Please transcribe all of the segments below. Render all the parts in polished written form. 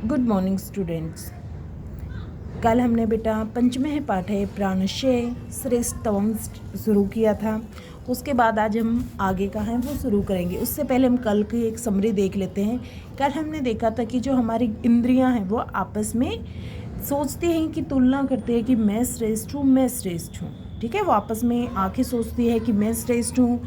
Good morning students. कल हमने बेटा पंचमे पाठे प्राणशय श्रेष्ठतम शुरू किया था। उसके बाद आज हम आगे का है वो शुरू करेंगे। उससे पहले हम कल की एक समरी देख लेते हैं। कल हमने देखा था कि जो हमारी इंद्रियां हैं वो आपस में सोचती हैं कि तुलना करती है कि मैं श्रेष्ठ हूँ, मैं श्रेष्ठ हूँ। ठीक है, वो आपस में आंखें सोचती है कि मैं श्रेष्ठ हूँ,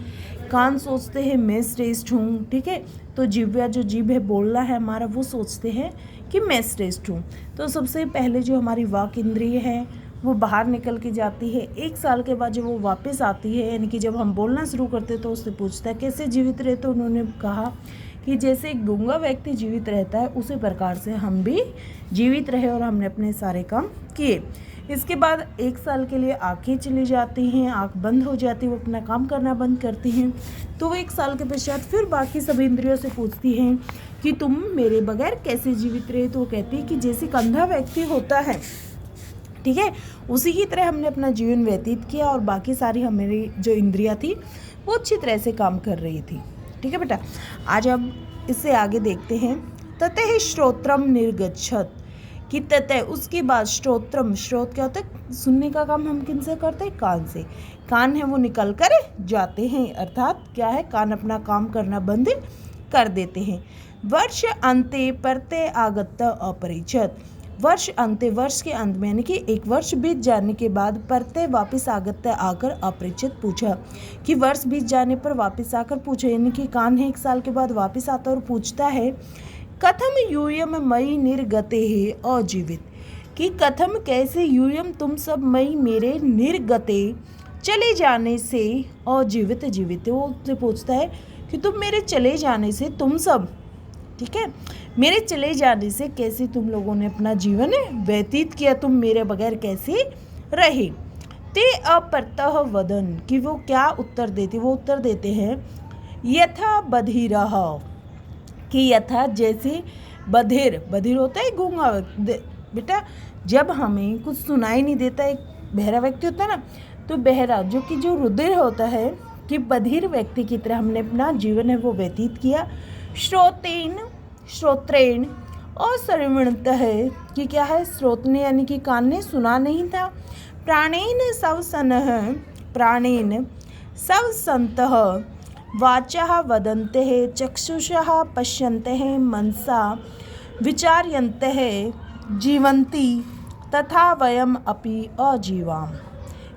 कान सोचते हैं मैं श्रेष्ठ हूँ। ठीक है, तो जिह्वा जो जीभ है बोलना है हमारा वो सोचते हैं कि मैं श्रेष्ठ हूँ। तो सबसे पहले जो हमारी वाक इंद्रिय है वो बाहर निकल के जाती है। 1 साल के बाद जब वो वापस आती है, यानी कि जब हम बोलना शुरू करते तो उससे पूछता है कैसे जीवित रहे। तो उन्होंने कहा कि जैसे एक गूंगा व्यक्ति जीवित रहता है उसी प्रकार से हम भी जीवित रहे और हमने अपने सारे काम किए। इसके बाद 1 साल के लिए आंखें चली जाती हैं, आंख बंद हो जाती है, वो अपना काम करना बंद करती हैं। तो वो 1 साल के पश्चात फिर बाकी सभी इंद्रियों से पूछती हैं कि तुम मेरे बगैर कैसे जीवित रहे। तो वो कहती है कि जैसे एक अंधा व्यक्ति होता है, ठीक है, उसी की तरह हमने अपना जीवन व्यतीत किया और बाकी सारी हमारी जो इंद्रियां थी वो अच्छी तरह से काम कर रही थी। ठीक है बेटा, आज अब इससे आगे देखते हैं। ततः श्रोत्रम निर्गच्छत, कि ततः उसके बाद श्रोत्रम, श्रोत क्या होता है, सुनने का काम हम किन से करते हैं, कान से। कान है वो निकल कर जाते हैं, अर्थात क्या है, कान अपना काम करना बंद कर देते हैं। वर्ष अंते परते आगत अपरिचित, वर्ष अंते, वर्ष के अंत में यानी कि 1 वर्ष बीत जाने के बाद परते वापस आगत आकर अपरिचित पूछा, कि वर्ष बीत जाने पर वापस आकर पूछा, यानी कि कान है 1 साल के बाद वापस आता और पूछता है कथम यूयम मई निर्गते है अजीवित, कि कथम कैसे यूयम तुम सब मई मेरे निर्गते चले जाने से अजीवित जीवित। वो उससे पूछता है कि तुम मेरे चले जाने से, तुम सब, ठीक है, मेरे चले जाने से कैसे तुम लोगों ने अपना जीवन व्यतीत किया, तुम मेरे बगैर कैसे रहे। ते अपर्तः वदन, कि वो क्या उत्तर देते, वो उत्तर देते हैं यथा बधिरः, कि यथा जैसे बधिर, बधिर होता है गूंगा बेटा, जब हमें कुछ सुनाई नहीं देता, एक बहरा व्यक्ति होता है ना, तो बहरा जो कि जो रुधिर होता है, कि बधिर व्यक्ति की तरह हमने अपना जीवन है वो व्यतीत किया। श्रोतेन, श्रोत्रेण और श्रवणतः है कि क्या है, स्रोत ने यानी कि कान ने सुना नहीं था। प्राणेन सवसनः, प्राणेन सवसन्तः वाचा वदन्ते हैं, चक्षुषः पश्यन्ते हैं, मनसा विचार्यन्ते हैं, जीवन्ति तथा वयम अपि अजीवाम।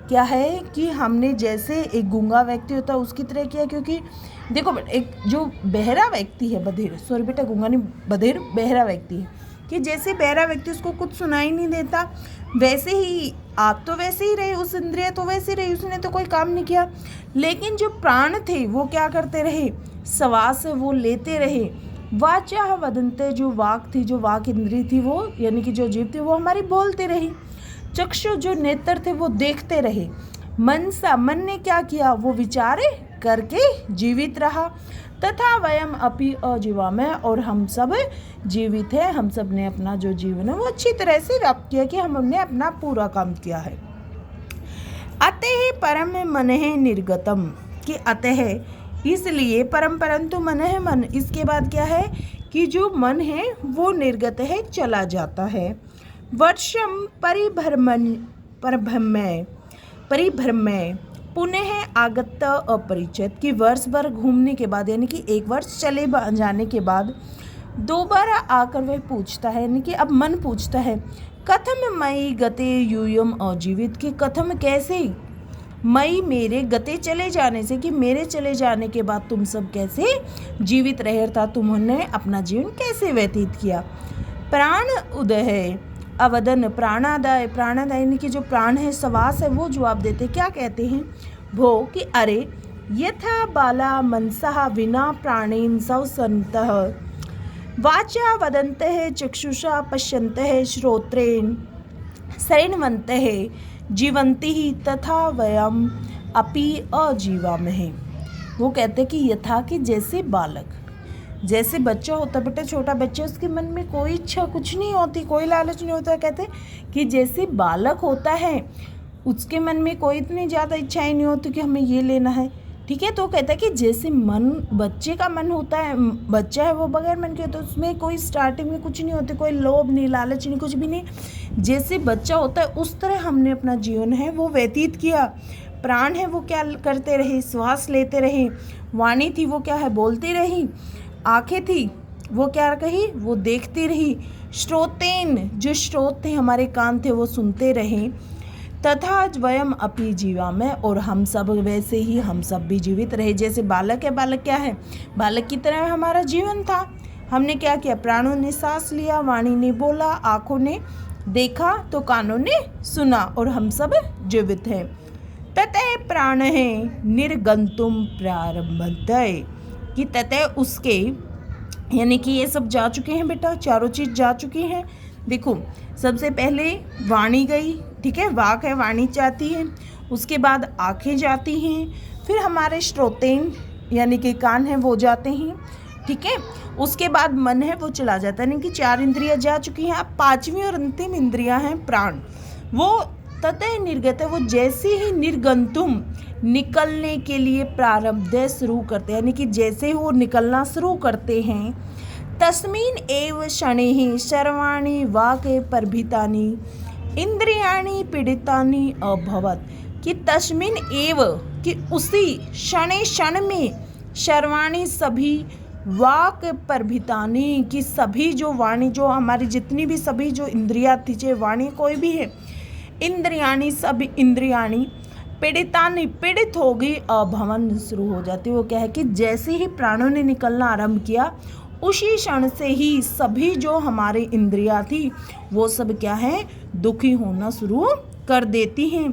क्या है कि हमने जैसे एक गूंगा व्यक्ति होता है उसकी तरह किया, क्योंकि देखो एक जो बहरा व्यक्ति है, बधिर, सॉरी बेटा गूंगा नहीं, बधिर बहरा व्यक्ति है, कि जैसे बहरा व्यक्ति उसको कुछ सुनाई नहीं देता, वैसे ही आप तो वैसे ही रहे, उस इंद्रिय तो वैसे रही, उसने तो कोई काम नहीं किया। लेकिन जो प्राण थे वो क्या करते रहे, श्वास वो लेते रहे। वाचा वदन्ते, जो वाक थी, जो वाक इंद्री थी वो, यानी कि जो जीव थी वो हमारी बोलते रही। चक्षु जो नेत्र थे वो देखते रहे। मनसा, मन ने क्या किया, वो विचारे करके जीवित रहा। तथा वयम अपि अजीवामः, और हम सब जीवित हैं, हम सब ने अपना जो जीवन है वो अच्छी तरह से व्याप्त किया, कि हमने अपना पूरा काम किया है। अतः परम मनः निर्गतम, कि अतः इसलिए, परम परंतु मनः मन, इसके बाद क्या है कि जो मन है वो निर्गत है, चला जाता है। वर्षम परिभ्रमय पुनः आगत अपरिचित, कि वर्ष भर घूमने के बाद, यानी कि 1 वर्ष चले जाने के बाद दोबारा आकर वह पूछता है, यानी कि अब मन पूछता है कथम मई गते यूयम अजीवित, कि कथम कैसे मई मेरे गते चले जाने से, कि मेरे चले जाने के बाद तुम सब कैसे जीवित रहे, अर्थात तुमने अपना जीवन कैसे व्यतीत किया। प्राण उदय अवदन प्राणादाय, प्राणादाय यानी कि जो प्राण है, श्वास है, वो जवाब देते, क्या कहते हैं भो, कि अरे यथा बाला मनसा विना प्राणेन सवसन्तः वाचा वदन्तः चक्षुषा पश्यन्तः श्रोत्रेण शृण्वन्तः जीवन्ति तथा वयम अपि अजीवामः। वो कहते कि यथा, कि जैसे बालक, जैसे बच्चा होता, बेटा छोटा बच्चा, उसके मन में कोई इच्छा कुछ नहीं होती, कोई लालच नहीं होता। कहते कि जैसे बालक होता है उसके मन में कोई इतनी ज़्यादा इच्छाएं नहीं होती कि हमें ये लेना है, ठीक है। तो कहता है कि जैसे मन, बच्चे का मन होता है, बच्चा है वो बगैर मन के, तो उसमें कोई स्टार्टिंग में कुछ नहीं होती, कोई लोभ नहीं, लालच नहीं, कुछ भी नहीं। जैसे बच्चा होता है उस तरह हमने अपना जीवन है वो व्यतीत किया। प्राण है वो क्या करते रहे, श्वास लेते रहे। वाणी थी वो क्या है, बोलती रही। आंखें थी वो क्या कही, वो देखती रही। श्रोतेन, जो श्रोत थे हमारे कान थे वो सुनते रहे। तथा वयम अपि जीवामय, और हम सब वैसे ही हम सब भी जीवित रहे। जैसे बालक है, बालक क्या है, बालक की तरह हमारा जीवन था। हमने क्या किया, प्राणों ने सांस लिया, वाणी ने बोला, आँखों ने देखा, तो कानों ने सुना, और हम सब जीवित हैं। ततः प्राण है निर्गंतुम प्रारंभते, कि ततः उसके, यानी कि ये सब जा चुके हैं बेटा, चारों चीज़ जा चुकी हैं। देखो सबसे पहले वाणी गई, ठीक है, वाक है, वाणी जाती है। उसके बाद आँखें जाती हैं, फिर हमारे श्रोतेन यानी कि कान है वो जाते हैं, ठीक है। उसके बाद मन है वो चला जाता है, यानी कि 4 इंद्रियां जा चुकी हैं। अब 5वीं और अंतिम इंद्रियां हैं प्राण, वो ततः निर्गत है, वो जैसे ही निर्गंतुम, निकलने के लिए प्रारब्ध शुरू करते हैं, यानी कि जैसे वो निकलना शुरू करते हैं। तस्मिन् एव शनैः सर्वाणि वाक् प्रभृतानि इंद्रियाणि पीडितानि अभवत्, कि तस्मिन् एव, कि उसी शनै क्षण में, सर्वाणि सभी, वाक प्रभृतानि, कि सभी जो वाणी, जो हमारी जितनी भी सभी जो इंद्रियां थी, चाहे वाणी कोई भी है, इंद्रियाणि सब इंद्रियाणि पीड़ितानि, पीड़ित हो गई, अभवन शुरू हो जाती है। वो क्या है कि जैसे ही प्राणों ने निकलना आरंभ किया उसी क्षण से ही सभी जो हमारे इंद्रियां थी वो सब क्या है, दुखी होना शुरू कर देती हैं।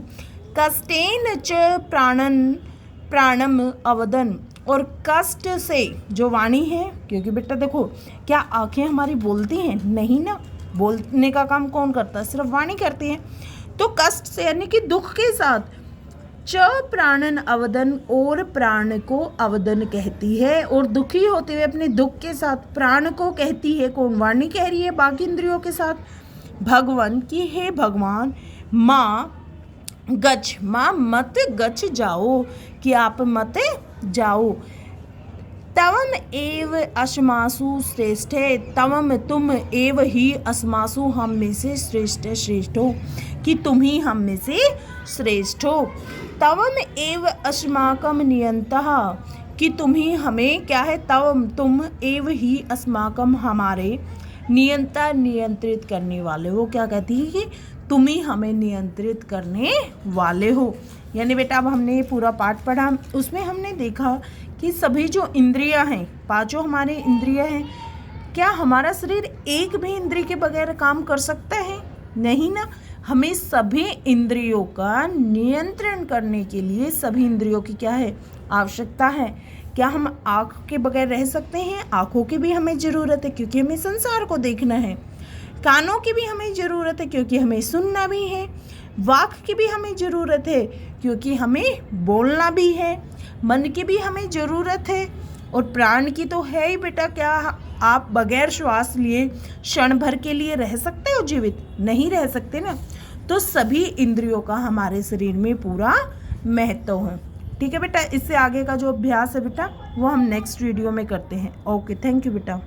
कष्टेन च प्राणम अवदन, और कष्ट से जो वाणी है, क्योंकि बेटा देखो क्या आंखें हमारी बोलती हैं, नहीं ना, बोलने का काम कौन करता है, सिर्फ वाणी करती है। तो कष्ट से यानी कि दुख के साथ, च प्राणन अवदन, और प्राण को अवदन कहती है, और दुखी होते हुए अपने दुख के साथ प्राण को कहती है। कौन, वाणी कह रही है बाकी इंद्रियों के साथ। भगवान की, हे भगवान, माँ गच, माँ मत गच जाओ, कि आप मत जाओ। तवम एव अस्मासु श्रेष्ठ, तवम तुम, एव ही अस्मासु हम में से श्रेष्ठ, श्रेष्ठ हो, कि तुम ही हम में से श्रेष्ठ हो। तवम एव अस्माकम नियंतः, कि तुम ही हमें क्या है, तवम तुम, एव ही अस्माकम हमारे, नियंता नियंत्रित करने वाले हो। क्या कहती है कि तुम ही हमें नियंत्रित करने वाले हो। यानी बेटा अब हमने ये पूरा पाठ पढ़ा, उसमें हमने देखा कि सभी जो इंद्रियां हैं, 5 हमारे इंद्रियां हैं, क्या हमारा शरीर एक भी इंद्रिय के बगैर काम कर सकता है, नहीं ना। हमें सभी इंद्रियों का नियंत्रण करने के लिए सभी इंद्रियों की क्या है, आवश्यकता है। क्या हम आँख के बगैर रह सकते हैं, आँखों की भी हमें ज़रूरत है क्योंकि हमें संसार को देखना है। कानों की भी हमें ज़रूरत है क्योंकि हमें सुनना भी है। वाक की भी हमें ज़रूरत है क्योंकि हमें बोलना भी है। मन की भी हमें ज़रूरत है, और प्राण की तो है ही बेटा। क्या आप बगैर श्वास लिए क्षण भर के लिए रह सकते हो जीवित, नहीं रह सकते ना। तो सभी इंद्रियों का हमारे शरीर में पूरा महत्व है। ठीक है बेटा, इससे आगे का जो अभ्यास है बेटा वो हम नेक्स्ट वीडियो में करते हैं। ओके, थैंक यू बेटा।